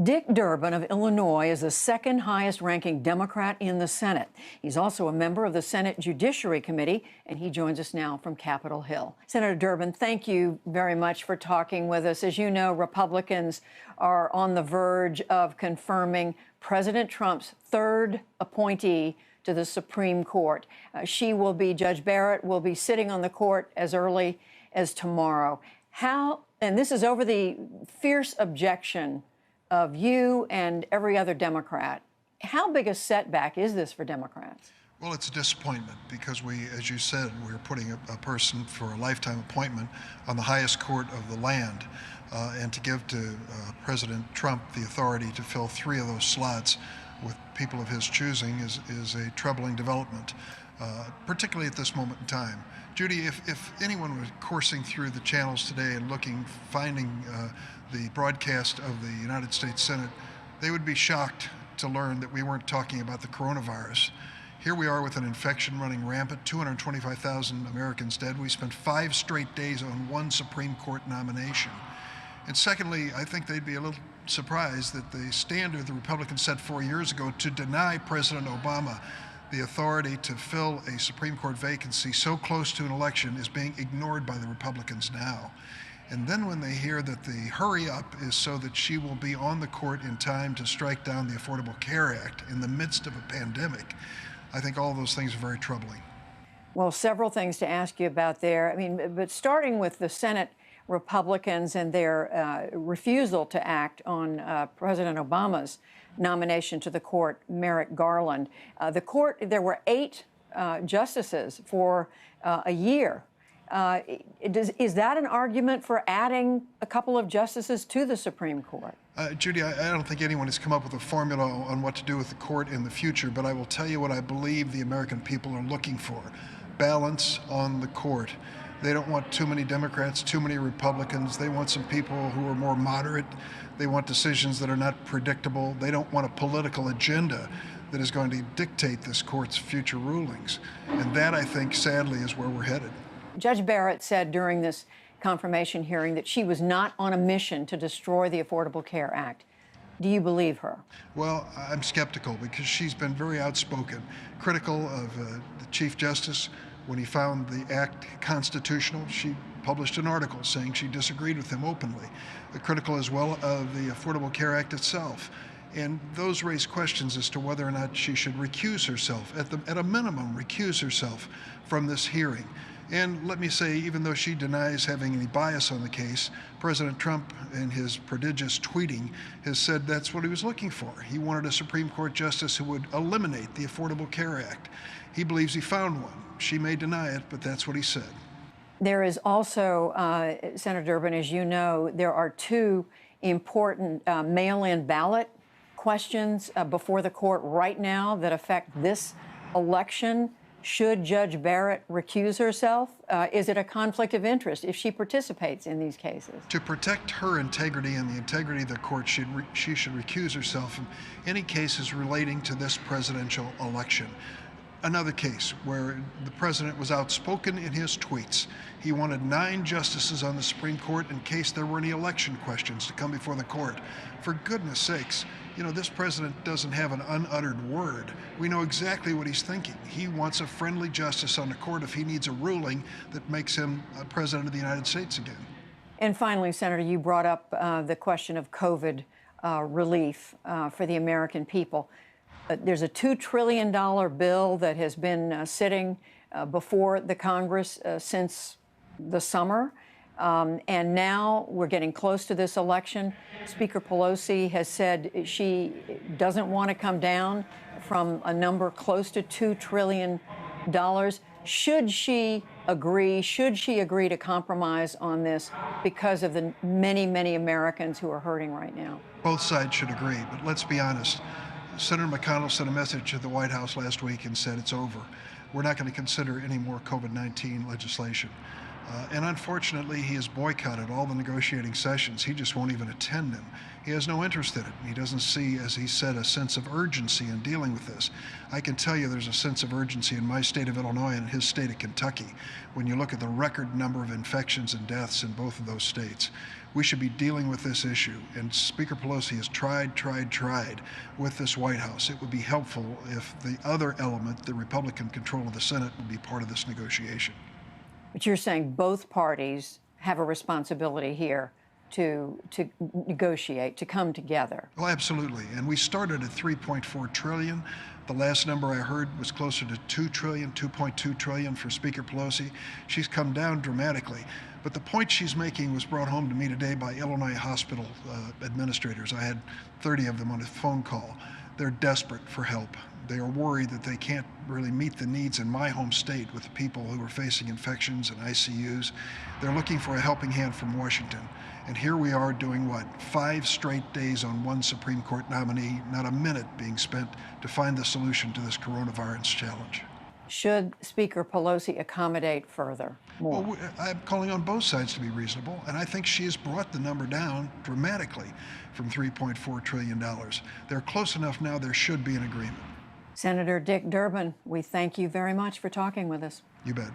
Dick Durbin of Illinois is the second highest ranking Democrat in the Senate. He's also a member of the Senate Judiciary Committee, and he joins us now from Capitol Hill. Senator Durbin, thank you very much for talking with us. As you know, Republicans are on the verge of confirming President Trump's third appointee to the Supreme Court. Judge Barrett will be sitting on the court as early as tomorrow. And this is over the fierce objection of you and every other Democrat. How big a setback is this for Democrats? Well, it's a disappointment because we, as you said, we're putting a person for a lifetime appointment on the highest court of the land. And to give to President Trump the authority to fill 3 of those slots with people of his choosing is a troubling development, particularly at this moment in time. Judy, if anyone was coursing through the channels today and finding the broadcast of the United States Senate, they would be shocked to learn that we weren't talking about the coronavirus. Here we are with an infection running rampant, 225,000 Americans dead. We spent 5 straight days on 1 Supreme Court nomination. And secondly, I think they'd be a little surprised that the standard the Republicans set 4 years ago to deny President Obama the authority to fill a Supreme Court vacancy so close to an election is being ignored by the Republicans now. And then when they hear that the hurry up is so that she will be on the court in time to strike down the Affordable Care Act in the midst of a pandemic, I think all those things are very troubling. Well, several things to ask you about there. But starting with the Senate Republicans and their refusal to act on President Obama's nomination to the court, Merrick Garland. There were 8 justices for a year. Is that an argument for adding a couple of justices to the Supreme Court? Judy, I don't think anyone has come up with a formula on what to do with the court in the future, but I will tell you what I believe the American people are looking for: balance on the court. They don't want too many Democrats, too many Republicans. They want some people who are more moderate. They want decisions that are not predictable. They don't want a political agenda that is going to dictate this court's future rulings. And that, I think, sadly, is where we're headed. Judge Barrett said during this confirmation hearing that she was not on a mission to destroy the Affordable Care Act. Do you believe her? Well, I'm skeptical because she's been very outspoken, critical of the Chief Justice. When he found the act constitutional, she published an article saying she disagreed with him openly, critical as well of the Affordable Care Act itself. And those raise questions as to whether or not she should recuse herself, at a minimum, recuse herself from this hearing. And let me say, even though she denies having any bias on the case, President Trump, in his prodigious tweeting, has said that's what he was looking for. He wanted a Supreme Court justice who would eliminate the Affordable Care Act. He believes he found one. She may deny it, but that's what he said. There is also, Senator Durbin, as you know, there are 2 important mail-in ballot questions before the court right now that affect this election. Should Judge Barrett recuse herself? Is it a conflict of interest if she participates in these cases? To protect her integrity and the integrity of the court, she should recuse herself from any cases relating to this presidential election. Another case where the president was outspoken in his tweets. He wanted 9 justices on the Supreme Court in case there were any election questions to come before the court. For goodness sakes, you know, this president doesn't have an unuttered word. We know exactly what he's thinking. He wants a friendly justice on the court if he needs a ruling that makes him president of the United States again. And finally, Senator, you brought up the question of COVID relief for the American people. There's a $2 trillion bill that has been sitting before the Congress since the summer. And now we're getting close to this election. Speaker Pelosi has said she doesn't want to come down from a number close to $2 trillion. Should she agree to compromise on this because of the many, many Americans who are hurting right now? Both sides should agree, but let's be honest. Senator McConnell sent a message to the White House last week and said it's over. We're not going to consider any more COVID-19 legislation. And unfortunately, he has boycotted all the negotiating sessions. He just won't even attend them. He has no interest in it. He doesn't see, as he said, a sense of urgency in dealing with this. I can tell you there's a sense of urgency in my state of Illinois and his state of Kentucky. When you look at the record number of infections and deaths in both of those states, we should be dealing with this issue. And Speaker Pelosi has tried with this White House. It would be helpful if the other element, the Republican control of the Senate, would be part of this negotiation. But you're saying both parties have a responsibility here to negotiate, to come together. Oh, absolutely. And we started at 3.4 trillion. The last number I heard was closer to 2 trillion, 2.2 trillion for Speaker Pelosi. She's come down dramatically. But the point she's making was brought home to me today by Illinois hospital administrators. I had 30 of them on a phone call. They're desperate for help. They are worried that they can't really meet the needs in my home state with the people who are facing infections and ICUs. They're looking for a helping hand from Washington. And here we are doing what? 5 straight days on one Supreme Court nominee, not a minute being spent to find the solution to this coronavirus challenge. Should Speaker Pelosi accommodate further, more? Well, I'm calling on both sides to be reasonable, and I think she has brought the number down dramatically from $3.4 trillion. They're close enough now, there should be an agreement. Senator Dick Durbin, we thank you very much for talking with us. You bet.